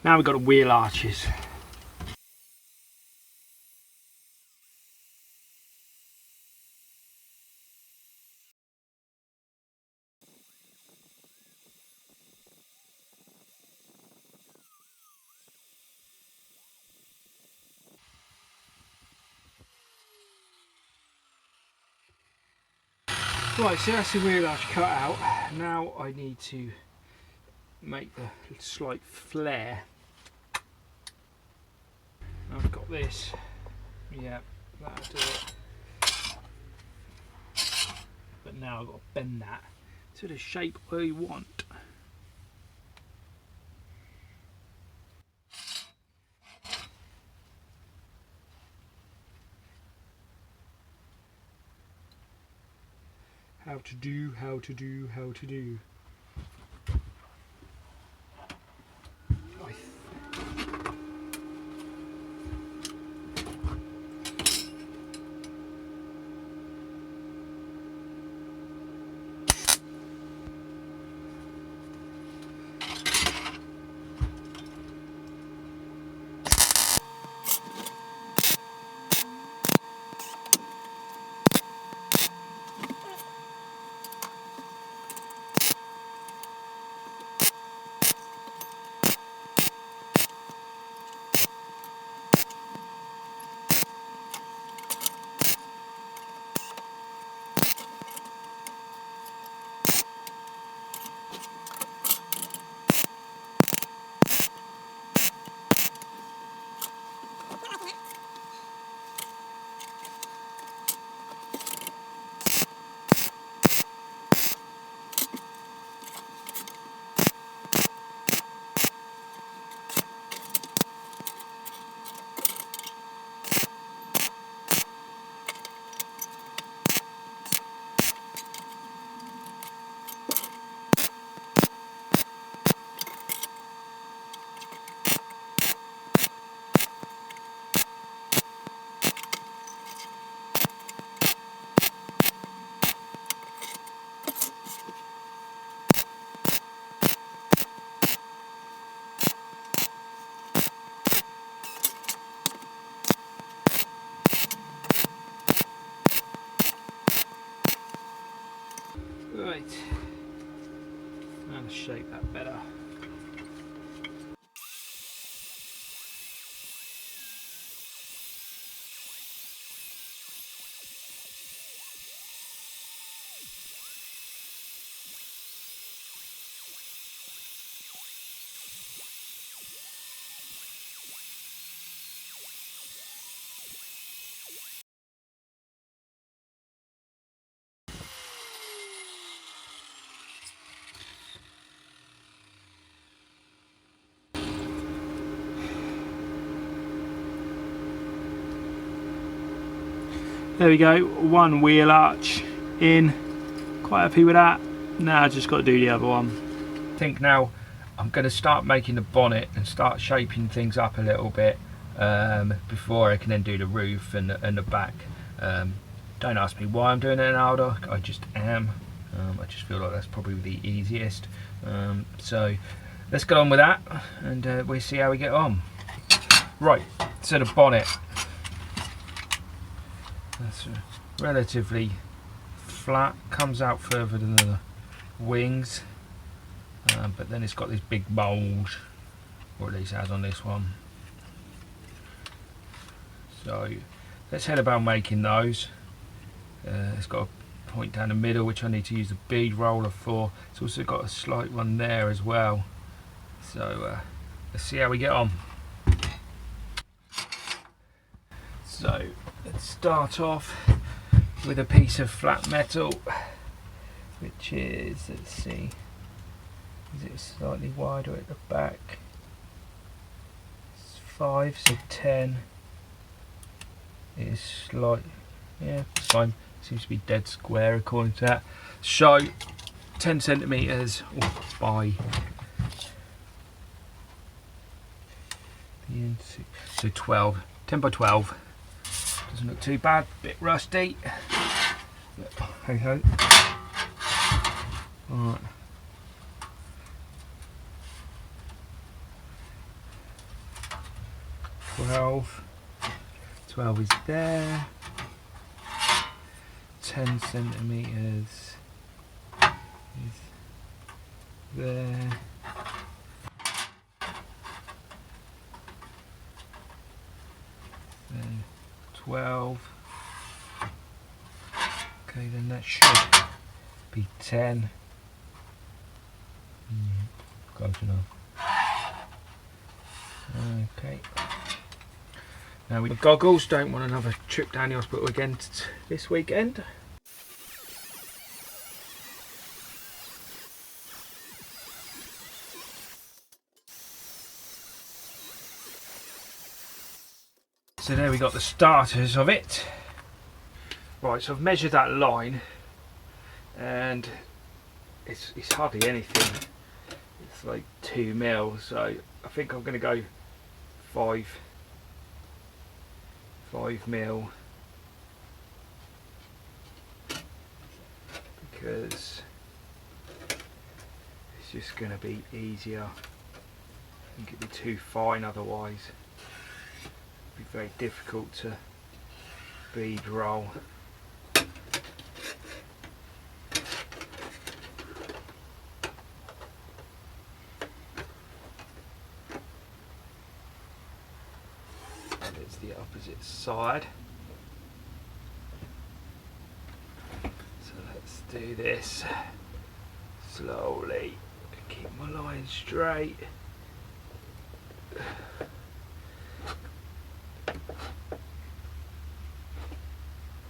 Now we've got the wheel arches. Right, so that's the wheel arch cut out. Now I need to make the slight flare. I've got this. Yeah, that'll do it. But now I've got to bend that to the shape I want. How to do. Right, now to shape that better. There we go, one wheel arch in, quite happy with that. Now I just got to do the other one. I think now I'm going to start making the bonnet and start shaping things up a little bit before I can then do the roof and the back. Don't ask me why I'm doing it in Alder, I just am. I just feel like that's probably the easiest. So let's get on with that and we'll see how we get on. Right, so the bonnet. That's relatively flat, comes out further than the wings, but then it's got this big bulge, or at least it has on this one. So let's head about making those. It's got a point down the middle which I need to use the bead roller for. It's also got a slight one there as well. So let's see how we get on. So let's start off with a piece of flat metal, which is, let's see, is it slightly wider at the back? It's 5, so 10 is slight, yeah, it's fine. Seems to be dead square according to that. So 10 centimeters by so 12, 10 by 12. Doesn't look too bad, bit rusty. Hey ho. Alright. 12 is there, 10 centimeters is there, then 12. Okay, then that should be 10. Close enough. Okay. Now with goggles, don't want another trip down the hospital again this weekend. So there we got the starters of it. Right, so I've measured that line and it's hardly anything. It's like 2 mil, so I think I'm going to go 5 mil, because it's just going to be easier. I think it'd be too fine otherwise. It'd be very difficult to bead roll. It's the opposite side. So let's do this slowly. Keep my line straight.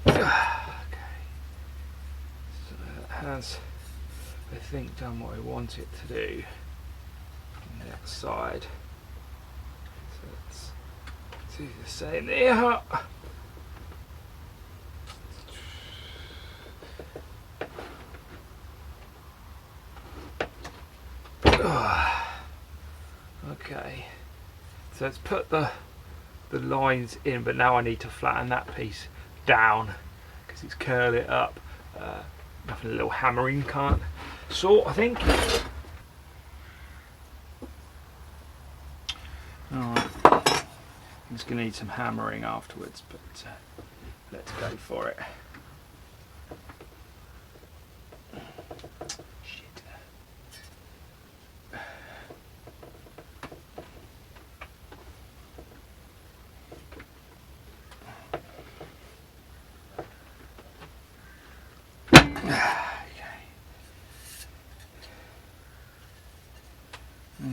Okay. So that has, I think, done what I want it to do on that side. So let's do the same there. Okay, so let's put the lines in, but now I need to flatten that piece down because it's curled it up. Nothing a little hammering can't sort, I think. Alright, I'm just going to need some hammering afterwards, but let's go for it. Shit.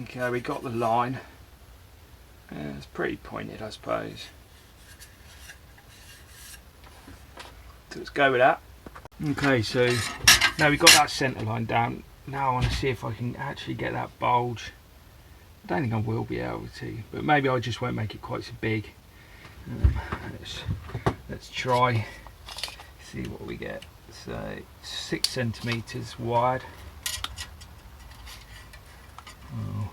Okay, we got the line. It's pretty pointed, I suppose. So let's go with that. Okay, so now we've got that centre line down. Now I want to see if I can actually get that bulge. I don't think I will be able to, but maybe I just won't make it quite so big. Let's try, see what we get. So 6 centimeters wide. Oh.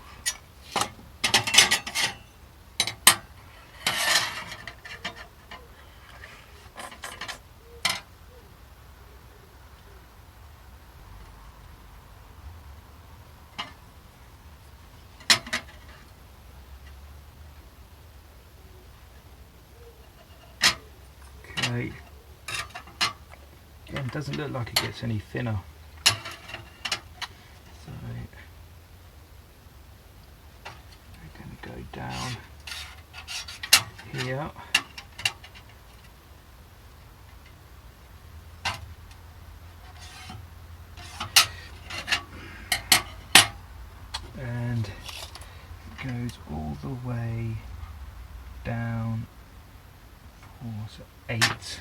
Okay. Again, doesn't look like it gets any thinner. So we're going to go down here. And it goes all the way down. 4, so 8.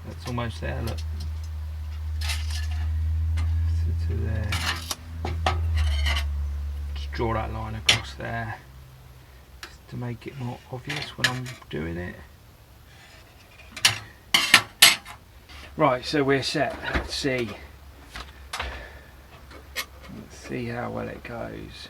That's almost there, look. To there. Just draw that line across there, just to make it more obvious when I'm doing it. Right, so we're set. Let's see how well it goes.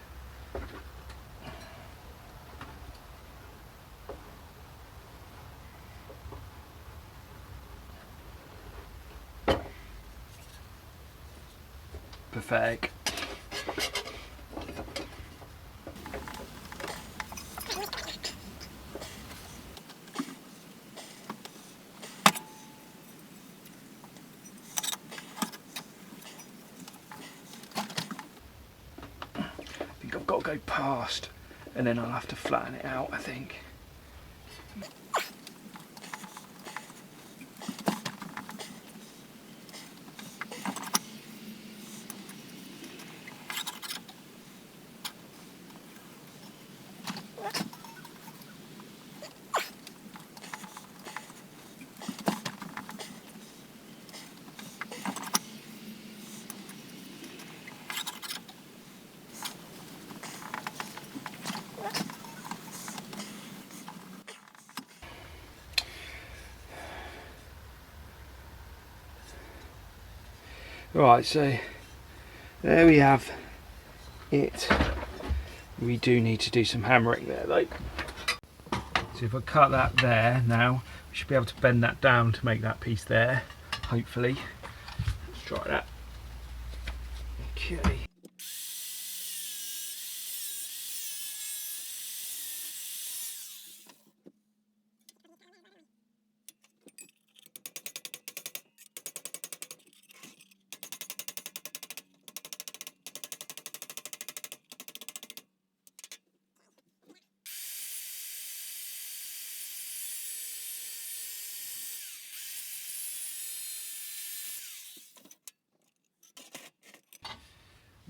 Pathetic. go past, and then I'll have to flatten it out, I think. Right, so there we have it. We do need to do some hammering there though. So if I cut that there now, we should be able to bend that down to make that piece there, hopefully. Let's try that. Okay.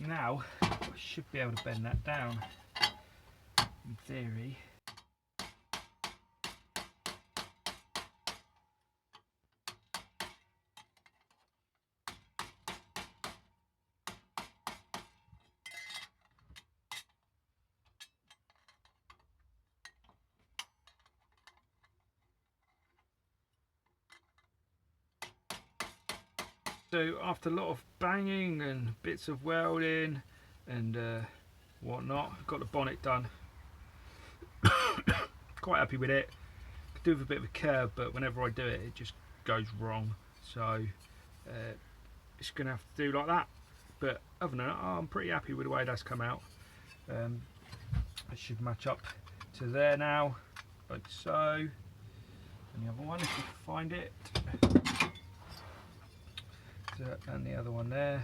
Now, I should be able to bend that down, in theory. So after a lot of banging and bits of welding and whatnot, I've got the bonnet done. Quite happy with it. Could do with a bit of a curve, but whenever I do it, it just goes wrong. So it's going to have to do like that. But other than that, I'm pretty happy with the way that's come out. It should match up to there now, like so. And the other one, if you can find it. And the other one there.